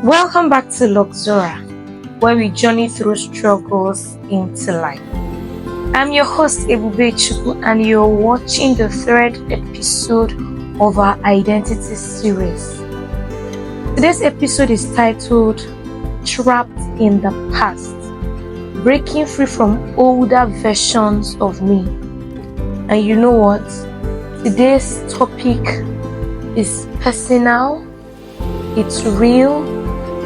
Welcome back to Luxora, where we journey through struggles into life. I'm your host Ebube Chukwu, and you're watching the third episode of our Identity series. Today's episode is titled Trapped in the Past, Breaking Free from Older Versions of Me. And you know what? Today's topic is personal, it's real,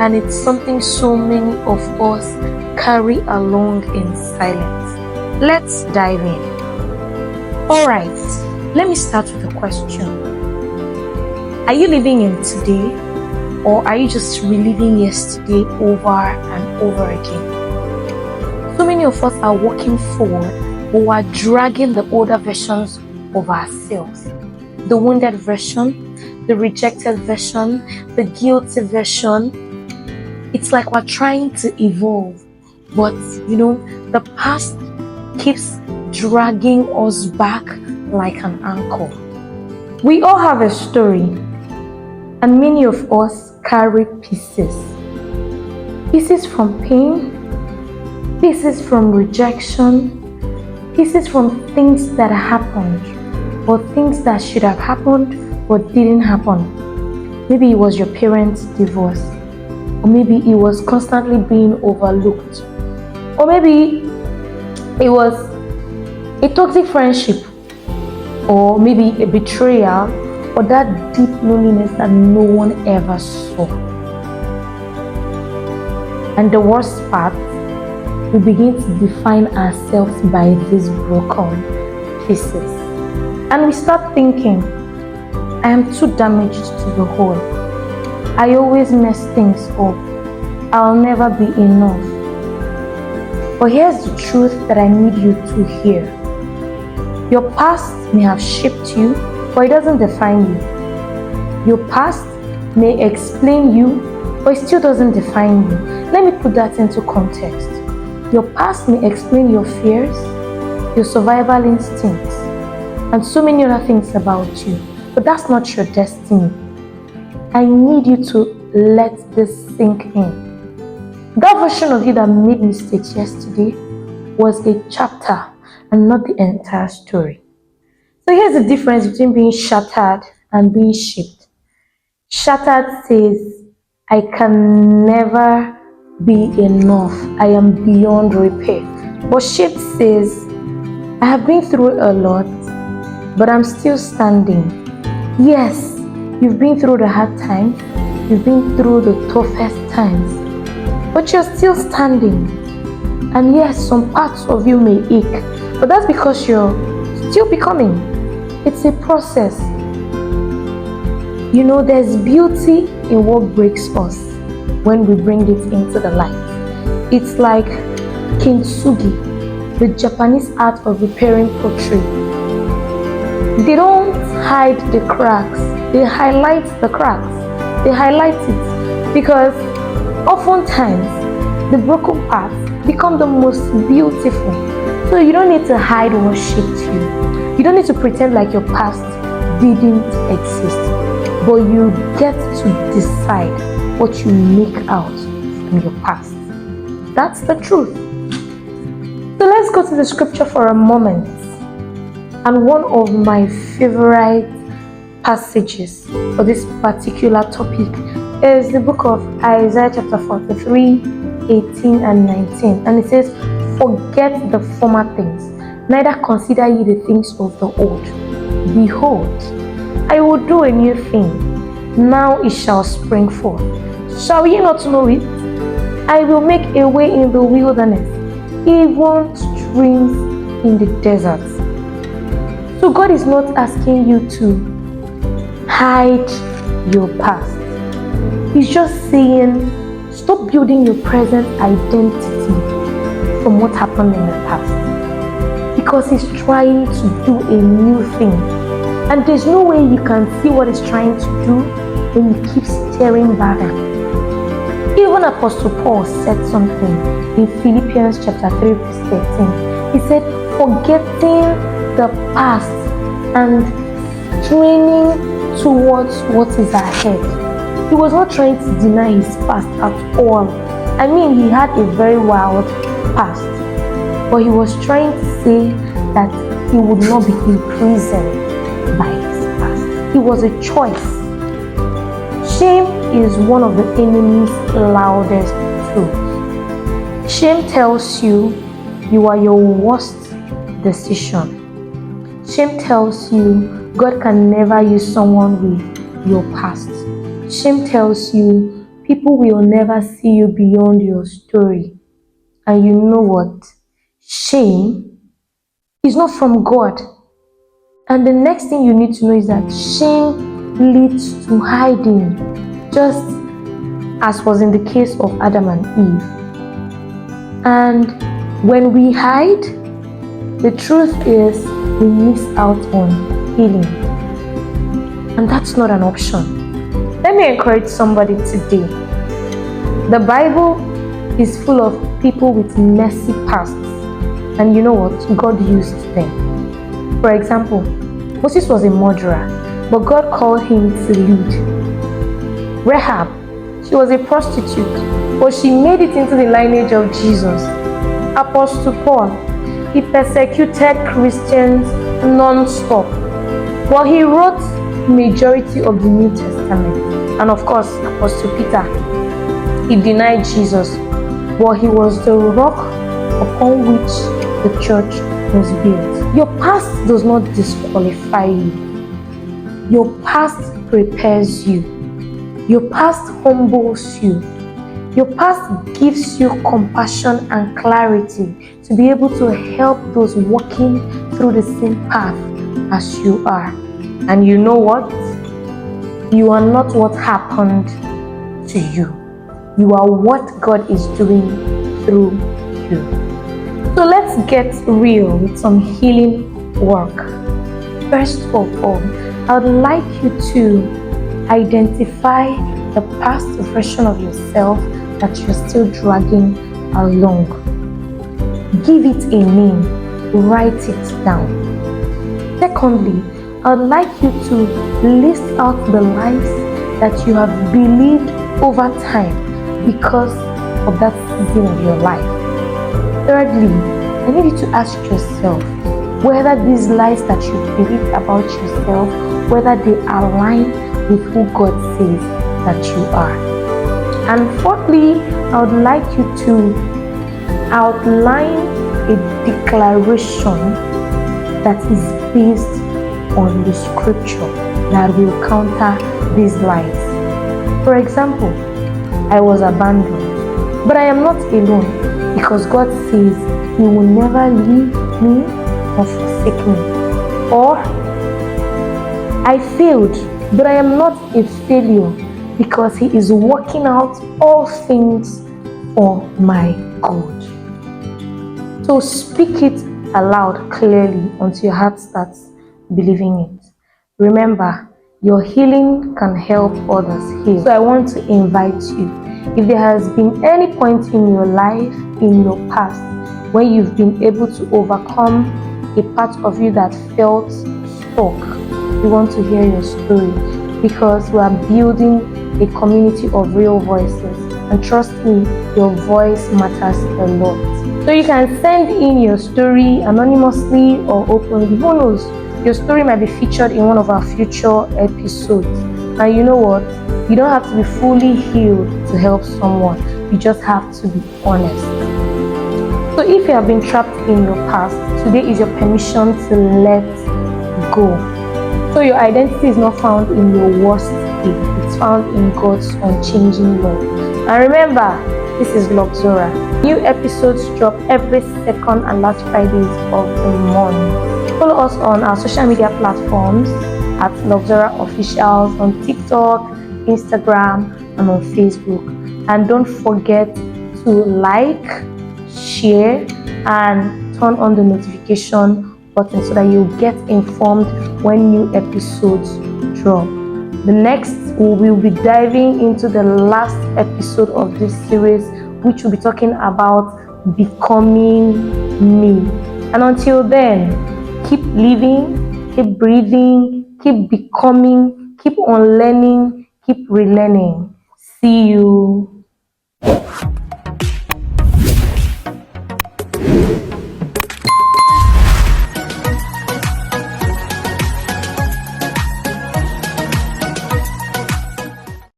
and it's something so many of us carry along in silence. Let's dive in. Alright, let me start with a question. Are you living in today, or are you just reliving yesterday over and over again? So many of us are walking forward, but we're dragging the older versions of ourselves. The wounded version, the rejected version, the guilty version. It's like we're trying to evolve, but the past keeps dragging us back like an anchor. We all have a story, and many of us carry pieces. Pieces from pain, pieces from rejection, pieces from things that happened, or things that should have happened but didn't happen. Maybe it was your parents' divorce. Or maybe it was constantly being overlooked. Or maybe it was a toxic friendship. Or maybe a betrayal. Or that deep loneliness that no one ever saw. And the worst part, we begin to define ourselves by these broken pieces. And we start thinking, I am too damaged to be whole. I always mess things up. I'll never be enough. But here's the truth that I need you to hear. Your past may have shaped you, but it doesn't define you. Your past may explain you, but it still doesn't define you. Let me put that into context. Your past may explain your fears, your survival instincts, and so many other things about you, but that's not your destiny. I need you to let this sink in. That version of you that made mistakes yesterday was a chapter and not the entire story. So here's the difference between being shattered and being shaped. Shattered says, I can never be enough. I am beyond repair. But shaped says, I have been through a lot, but I'm still standing. Yes, you've been through the hard times, you've been through the toughest times, but you're still standing. And yes, some parts of you may ache, but that's because you're still becoming. It's a process. There's beauty in what breaks us when we bring it into the light. It's like kintsugi, the Japanese art of repairing pottery. They don't hide the cracks. They highlight the cracks. They highlight it because oftentimes the broken parts become the most beautiful. So you don't need to hide what shaped you. You don't need to pretend like your past didn't exist. But you get to decide what you make out from your past. That's the truth. So let's go to the scripture for a moment. And one of my favorite passages for this particular topic is the book of Isaiah chapter 43, 18 and 19. And it says, forget the former things, neither consider ye the things of the old. Behold, I will do a new thing. Now it shall spring forth. Shall ye not know it? I will make a way in the wilderness, even streams in the desert. So God is not asking you to hide your past. He's just saying, stop building your present identity from what happened in the past. Because he's trying to do a new thing. And there's no way you can see what he's trying to do when you keep staring back. Even Apostle Paul said something in Philippians chapter 3 verse 13. He said, forgetting the past and straining towards what is ahead. He was not trying to deny his past at all. I mean, he had a very wild past, but he was trying to say that he would not be imprisoned by his past. It was a choice. Shame is one of the enemy's loudest tools. Shame tells you you are your worst decision. Shame tells you God can never use someone with your past. Shame tells you people will never see you beyond your story. And you know what? Shame is not from God. And the next thing you need to know is that shame leads to hiding, just as was in the case of Adam and Eve. And when we hide, the truth is we miss out on healing. And that's not an option. Let me encourage somebody today. The Bible is full of people with messy pasts. And you know what? God used them. For example, Moses was a murderer, but God called him to lead. Rahab, she was a prostitute, but she made it into the lineage of Jesus. Apostle Paul, he persecuted Christians non-stop. Well, he wrote majority of the New Testament. And of course, Apostle Peter, he denied Jesus, but he was the rock upon which the church was built. Your past does not disqualify you. Your past prepares you. Your past humbles you. Your past gives you compassion and clarity to be able to help those walking through the same path as you are. And you know what? You are not what happened to you. You are what God is doing through you. So let's get real with some healing work. First of all, I would like you to identify the past version of yourself that you're still dragging along. Give it a name. Write it down. Secondly, I would like you to list out the lies that you have believed over time because of that season of your life. Thirdly, I need you to ask yourself whether these lies that you believe about yourself, whether they align with who God says that you are. And fourthly, I would like you to outline a declaration that is based on the scripture that will counter these lies. For example, I was abandoned, but I am not alone because God says He will never leave me or forsake me. Or I failed, but I am not a failure because He is working out all things for my good. So speak it aloud clearly until your heart starts believing it. Remember, your healing can help others heal. So I want to invite you, if there has been any point in your life, in your past, where you've been able to overcome a part of you that felt stuck, we want to hear your story because we are building a community of real voices. And trust me, your voice matters a lot. So you can send in your story anonymously or openly. Who knows? Your story might be featured in one of our future episodes. And you know what? You don't have to be fully healed to help someone. You just have to be honest. So if you have been trapped in your past, today is your permission to let go. So your identity is not found in your worst state. It's found in God's unchanging love. And remember, this is Luxora. New episodes drop every second and last Fridays of the month. Follow us on our social media platforms at Luxora Officials on TikTok, Instagram, and on Facebook. And don't forget to like, share, and turn on the notification button so that you'll get informed when new episodes drop. The next, we will be diving into the last episode of this series, which will be talking about becoming me. And until then, Keep living, keep breathing, keep becoming, keep unlearning, keep relearning. See you